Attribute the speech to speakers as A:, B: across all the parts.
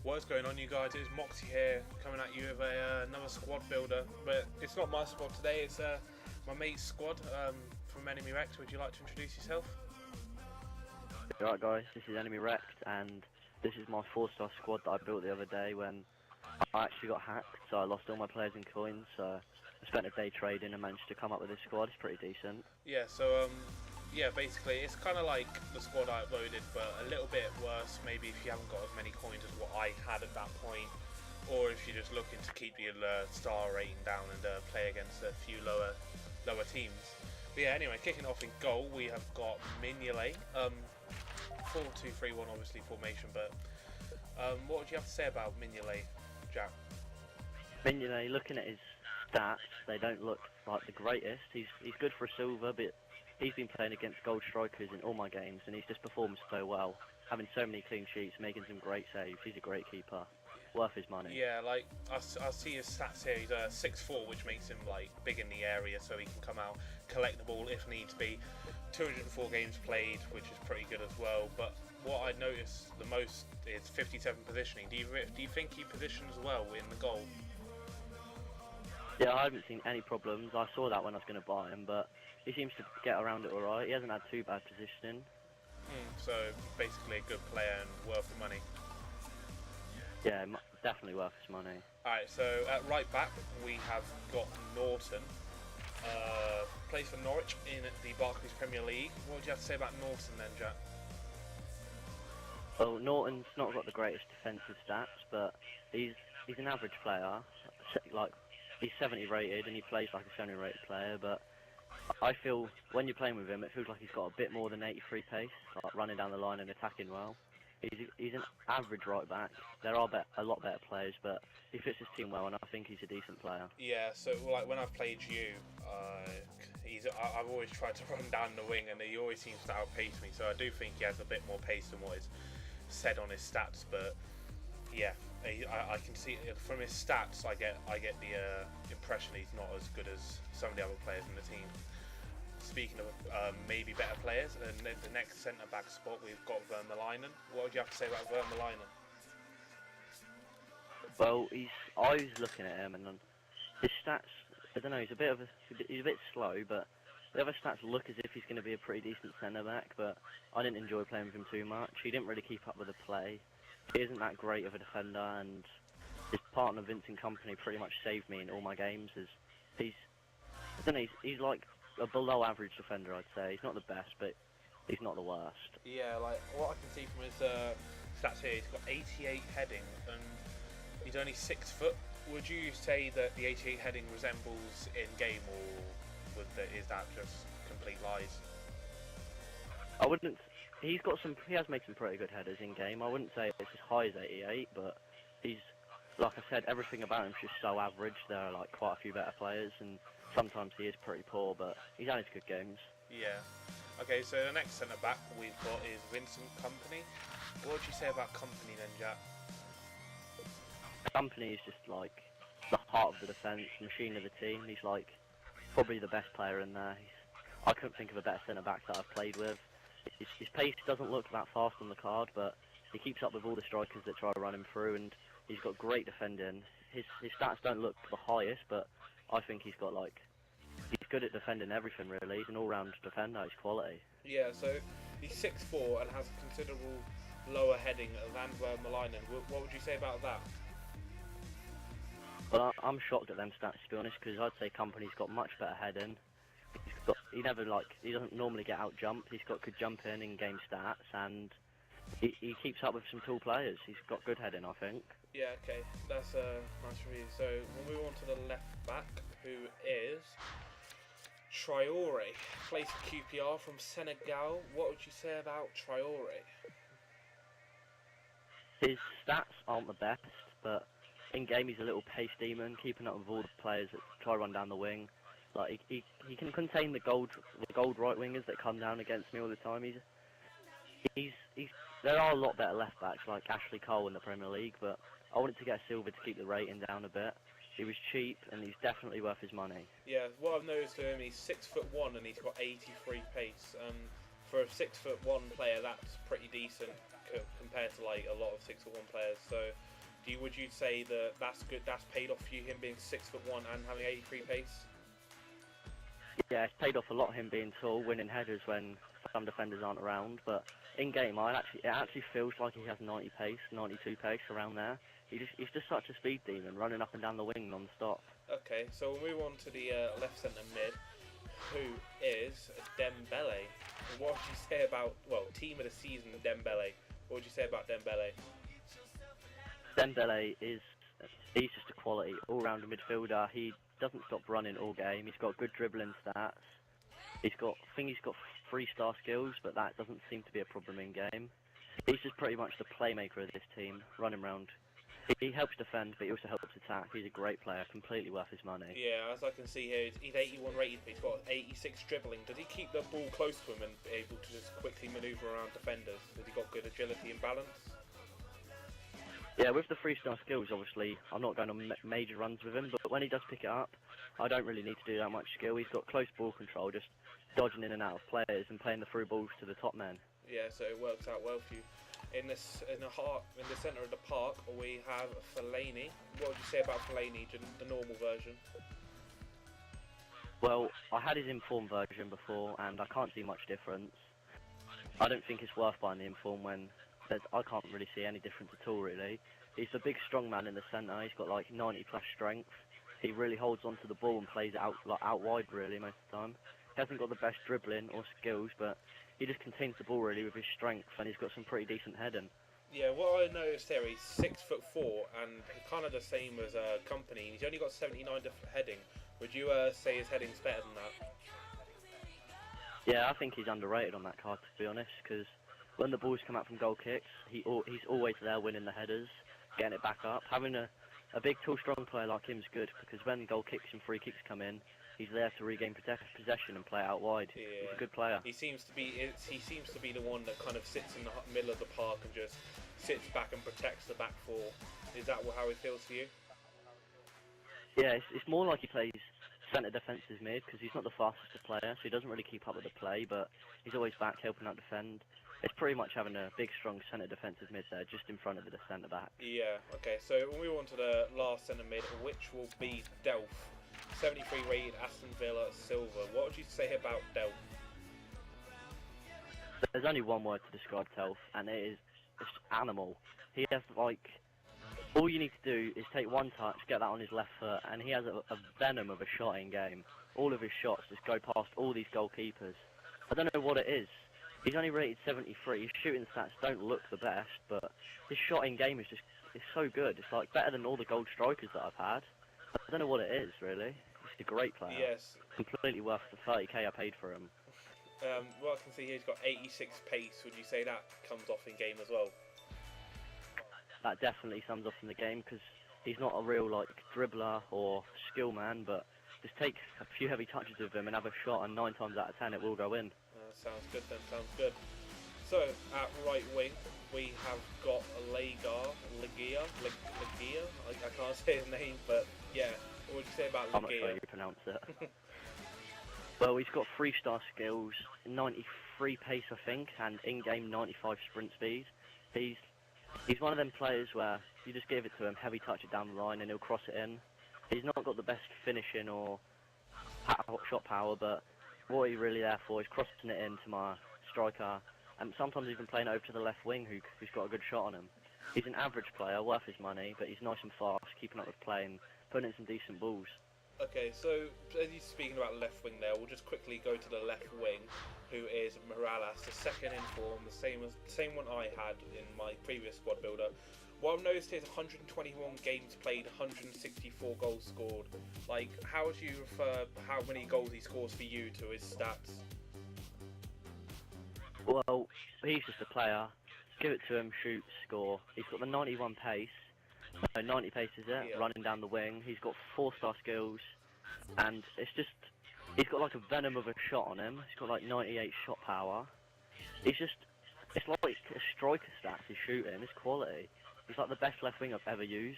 A: What's going on, you guys? It's Moxie here, coming at you with another squad builder, but it's not my squad today, it's my mate's squad from Enemy Wrecked. Would you like to introduce yourself?
B: Right guys, this is Enemy Wrecked, and this is my 4-star squad that I built the other day when I actually got hacked, so I lost all my players and coins, so I spent a day trading and managed to come up with this squad. It's pretty decent.
A: Yeah, so yeah, basically it's kind of like the squad I uploaded, but a little bit worse maybe if you haven't got as many coins as what I had at that point, or if you're just looking to keep your star rating down and play against a few lower teams. But yeah, anyway, kicking off in goal we have got Mignolet. 4-2-3-1 obviously formation, but what would you have to say about Mignolet, Jack?
B: Mignolet, looking at his stats, they don't look like the greatest. He's good for a silver, but he's been playing against gold strikers in all my games, and he's just performed so well, having so many clean sheets, making some great saves. He's a great keeper, worth his money.
A: Yeah, like I see his stats here. He's 6'4", which makes him like big in the area, so he can come out, collect the ball if needs be. 204 games played, which is pretty good as well. But what I noticed the most is 57 positioning. Do you think he positions well in the goal?
B: Yeah, I haven't seen any problems. I saw that when I was going to buy him, but he seems to get around it alright. He hasn't had too bad positioning.
A: So basically a good player and worth the money.
B: Yeah, definitely worth his money.
A: Alright, so at right back we have got Norton. Plays for Norwich in the Barclays Premier League. What would you have to say about Norton then, Jack?
B: Well, Norton's not got the greatest defensive stats, but he's an average player. Like, he's 70 rated and he plays like a 70 rated player, but I feel when you're playing with him it feels like he's got a bit more than 83 pace, like running down the line and attacking well. He's an average right back. There are a lot better players, but he fits his team well and I think he's a decent player.
A: Yeah, so like when I've played you, I've always tried to run down the wing and he always seems to outpace me, so I do think he has a bit more pace than what is said on his stats, but yeah, I can see from his stats. I get the impression he's not as good as some of the other players in the team. Speaking of maybe better players, and the next centre back spot we've got Vermaelen. What would you have to say about Vermaelen?
B: Well, I was looking at him and his stats. I don't know. He's a bit slow, but the other stats look as if he's going to be a pretty decent centre back. But I didn't enjoy playing with him too much. He didn't really keep up with the play. He isn't that great of a defender, and his partner Vincent Company pretty much saved me in all my games. I don't know, he's like a below average defender, I'd say. He's not the best, but he's not the worst.
A: Yeah, like what I can see from his stats here, he's got 88 heading and he's only 6 foot. Would you say that the 88 heading resembles in game, or is that just complete lies?
B: I wouldn't. He has made some pretty good headers in game. I wouldn't say it's as high as 88, but he's, like I said, everything about him's just so average. There are like quite a few better players, and sometimes he is pretty poor, but he's had his good games.
A: Yeah. Okay, so the next centre back we've got is Vincent Company. What would you say about Company then, Jack?
B: Company is just like the heart of the defence, machine of the team. He's like probably the best player in there. I couldn't think of a better centre back that I've played with. His pace doesn't look that fast on the card, but he keeps up with all the strikers that try to run him through, and he's got great defending. His stats don't look the highest, but I think he's good at defending everything really. He's an all-round defender, he's quality.
A: Yeah, so he's 6'4" and has a considerable lower heading than Vermaelen. What would you say about that?
B: Well, I'm shocked at them stats, to be honest, because I'd say Company's got much better heading. He doesn't normally get out jumped. He's got good jumping in game stats, and he keeps up with some tall players. He's got good heading, I think.
A: Yeah, okay, that's a nice review. So we'll move on to the left back, who is Traoré. Plays for QPR from Senegal. What would you say about Traoré?
B: His stats aren't the best, but in game he's a little pace demon, keeping up with all the players that try to run down the wing. Like he can contain the gold right wingers that come down against me all the time. There are a lot better left backs like Ashley Cole in the Premier League, but I wanted to get a silver to keep the rating down a bit. He was cheap and he's definitely worth his money.
A: Yeah, what I've noticed to him, he's 6'1" and he's got 83 pace. For a 6'1" player, that's pretty decent. compared to like a lot of 6'1" players. So, would you say that that's good? That's paid off for you, him being 6'1" and having 83 pace.
B: Yeah, it's paid off a lot him being tall, winning headers when some defenders aren't around. But in game, it actually feels like he has 90 pace, 92 pace around there. He's just such a speed demon, running up and down the wing non-stop.
A: Okay, so we'll move on to the left centre mid, who is Dembele. And what would you say about, well, team of the season, Dembele? What would you say about Dembele?
B: Dembele he's just a quality all-round midfielder. He doesn't stop running all game. He's got good dribbling stats. I think he's got 3-star skills, but that doesn't seem to be a problem in game. He's just pretty much the playmaker of this team, running around. He helps defend, but he also helps attack. He's a great player, completely worth his money.
A: Yeah, as I can see here, he's 81 rated, but he's got 86 dribbling. Does he keep the ball close to him and be able to just quickly manoeuvre around defenders? Has he got good agility and balance?
B: Yeah, with the 3-star skills, obviously, I'm not going on major runs with him, but when he does pick it up, I don't really need to do that much skill. He's got close ball control, just dodging in and out of players and playing the through balls to the top men.
A: Yeah, so it works out well for you. In the centre of the park, we have Fellaini. What would you say about Fellaini, the normal version?
B: Well, I had his informed version before, and I can't see much difference. I don't think it's worth buying the informed when I can't really see any difference at all, really. He's a big, strong man in the centre. He's got like 90+ strength. He really holds onto the ball and plays it out wide, really, most of the time. He hasn't got the best dribbling or skills, but he just contains the ball really with his strength, and he's got some pretty decent heading.
A: Yeah, what I noticed there, he's 6'4" and kind of the same as Company. He's only got 79 heading. Would you say his heading's better than that?
B: Yeah, I think he's underrated on that card, to be honest, because when the balls come out from goal kicks, he's always there winning the headers, getting it back up. Having a big, tall, strong player like him is good, because when goal kicks and free kicks come in, he's there to regain possession and play out wide. Yeah. He's a good player.
A: He seems to be the one that kind of sits in the middle of the park and just sits back and protects the back four. Is that how it feels to you?
B: Yeah, it's more like he plays centre defensive mid, because he's not the fastest player, so he doesn't really keep up with the play, but he's always back helping out defend. It's pretty much having a big, strong centre defensive mid there, just in front of the centre back.
A: Yeah. Okay. So we'll move on to the last centre mid, which will be Delph. 73 rated Aston Villa silver. What would you say about Delph?
B: There's only one word to describe Delph, and it's animal. He has all you need to do is take one touch, get that on his left foot, and he has a venom of a shot in game. All of his shots just go past all these goalkeepers. I don't know what it is. He's only rated 73. His shooting stats don't look the best, but his shot in game is so good. It's like better than all the gold strikers that I've had. I don't know what it is, really. He's a great player.
A: Yes.
B: Completely worth the 30k I paid for him.
A: What I can see here, he's got 86 pace. Would you say that comes off in game as well?
B: That definitely sums off in the game, because he's not a real dribbler or skill man, but just take a few heavy touches with him and have a shot, and 9 times out of 10 it will go in.
A: Sounds good then, sounds good. So, at right wing, we have got Legia. I can't say his name, but yeah. What would you say about Legia?
B: I'm not sure how you pronounce it. Well, he's got 3-star skills, 93 pace I think, and in-game 95 sprint speed. He's one of them players where you just give it to him, heavy touch it down the line, and he'll cross it in. He's not got the best finishing or shot power, but what he's really there for is crossing it into my striker, and sometimes even playing it over to the left wing who's got a good shot on him. He's an average player, worth his money, but he's nice and fast, keeping up with play and putting in some decent balls.
A: Okay, so as you're speaking about left wing there, we'll just quickly go to the left wing, who is Morales, the second in form, the same one I had in my previous squad builder. What I've noticed is 121 games played, 164 goals scored. How would you refer how many goals he scores for you to his stats?
B: Well, he's just a player. Give it to him, shoot, score. He's got the 91 pace. No, 90 pace is it, yeah. Running down the wing. He's got 4-star skills, and he's got a venom of a shot on him. He's got 98 shot power. It's like a striker stats he's shooting. It's quality. He's the best left wing I've ever used.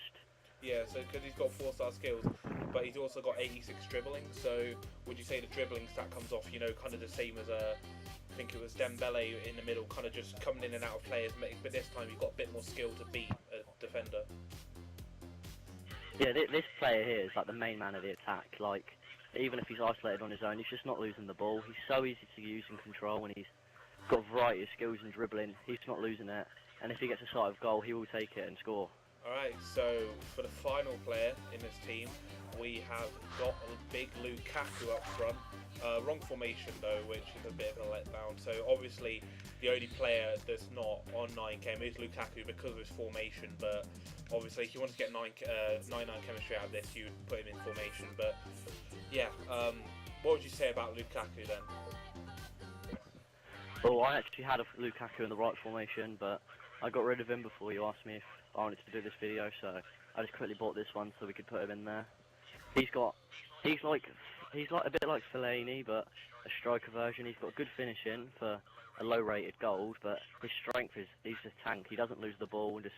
A: Yeah, so because he's got 4-star skills, but he's also got 86 dribbling. So would you say the dribbling stat comes off, kind of the same as I think it was Dembele in the middle, kind of just coming in and out of players, but this time you've got a bit more skill to beat a defender.
B: Yeah, this player here is like the main man of the attack. Like, even if he's isolated on his own, he's just not losing the ball. He's so easy to use and control, and he's got a variety of skills in dribbling. He's not losing it, and if he gets a sight of goal, he will take it and score.
A: Alright, so for the final player in this team, we have got a big Lukaku up front. Wrong formation though, which is a bit of a letdown. So obviously the only player that's not on 9K is Lukaku because of his formation, but obviously if you want to get 9-9 chemistry out of this, you would put him in formation. But yeah, what would you say about Lukaku then?
B: Well, I actually had a Lukaku in the right formation, but I got rid of him before you asked me if I wanted to do this video, so I just quickly bought this one so we could put him in there. He's like a bit like Fellaini, but a striker version. He's got good finishing for a low-rated gold, but his strength is he's a tank. He doesn't lose the ball and just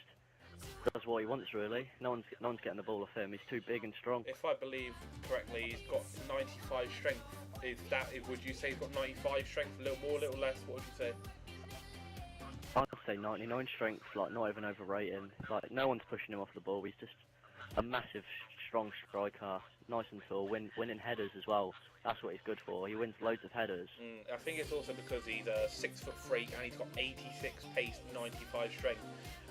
B: does what he wants really. No one's getting the ball off him. He's too big and strong.
A: If I believe correctly, he's got 95 strength. Would you say he's got 95 strength? A little more, a little less? What would you say?
B: I'd say 99 strength, like not even overrating. Like no one's pushing him off the ball. He's just a massive, strong striker, nice and tall, winning headers as well. That's what he's good for. He wins loads of headers.
A: I think it's also because he's a 6'3" and he's got 86 pace, 95 strength,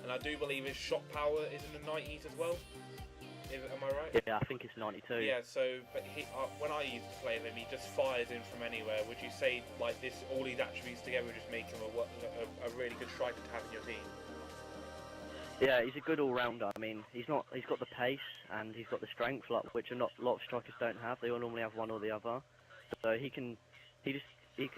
A: and I do believe his shot power is in the 90s as well. Am I right?
B: Yeah, I think it's 92.
A: Yeah, so but when I used to play him, he just fires in from anywhere. Would you say like this, all these attributes together just make him a really good striker to have in your team?
B: Yeah, he's a good all-rounder. I mean, he's got the pace and he's got the strength, like, which a lot of strikers don't have. They all normally have one or the other. So he can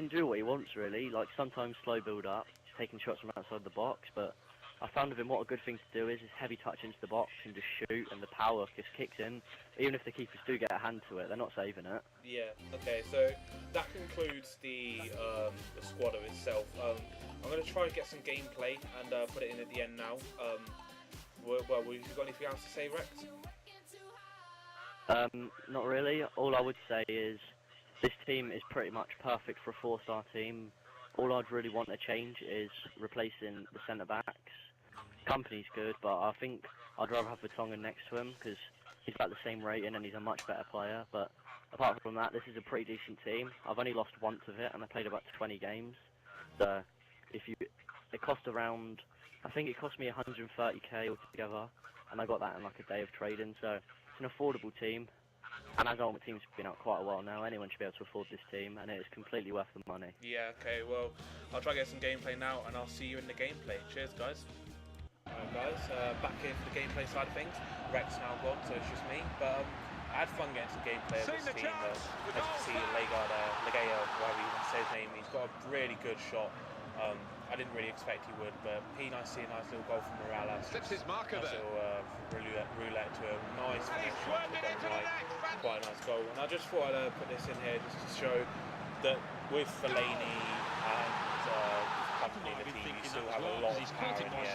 B: do what he wants really. Like sometimes slow build up, taking shots from outside the box. But I found with him what a good thing to do is heavy touch into the box and just shoot, and the power just kicks in. Even if the keepers do get a hand to it, they're not saving it.
A: Yeah. Okay. So that concludes the squad of itself. I'm going to try and get some gameplay and put it in at the end now. Well, have you got anything else to say, Rex?
B: Not really. All I would say is this team is pretty much perfect for a 4-star team. All I'd really want to change is replacing the centre-backs. Company's good, but I think I'd rather have Vertonghen next to him because he's about the same rating and he's a much better player. But apart from that, this is a pretty decent team. I've only lost once of it and I played about 20 games. So it cost around, I think it cost me 130k altogether, and I got that in like a day of trading. So it's an affordable team, and as Ultimate Team's been out quite a while now, anyone should be able to afford this team, and it is completely worth the money.
A: Yeah. Okay. Well, I'll try to get some gameplay now, and I'll see you in the gameplay. Cheers, guys. Alright, guys. Back here for the gameplay side of things. Rex now gone, so it's just me. But I had fun getting some gameplay of this team. As you can see, Legeo, whatever you want to say his name, he's got a really good shot. I didn't really expect he would, but I see a nice little goal from Morales.
C: Slips his marker
A: nice
C: there.
A: Little roulette to a nice finish on the bottom right. Quite a nice goal. And I just thought I'd put this in here just to show that with Fellaini and company in the team, you still have a lot of power in here.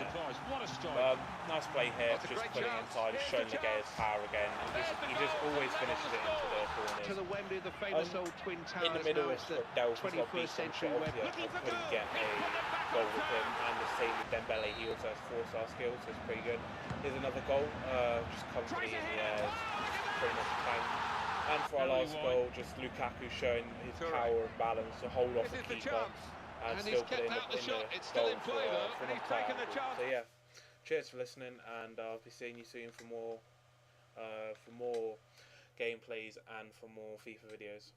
A: Nice play here, just putting it inside, just showing Legeo's power again. He just always finishes it into the corners.
C: To the Wembley, the famous old Twin Towers.
A: In the middle,
C: now
A: it's Delph, he's got
C: 21st century
A: Obviously, I couldn't get a goal with him, and the same with Dembele. He also has 4-star skills, so it's pretty good. Here's another goal, just comfortably in the air, pretty much a tank. And for our last goal, just Lukaku showing his power and balance to hold off the keeper and still put it in the goal for an So yeah, cheers for listening, and I'll be seeing you soon for more gameplays and for more FIFA videos.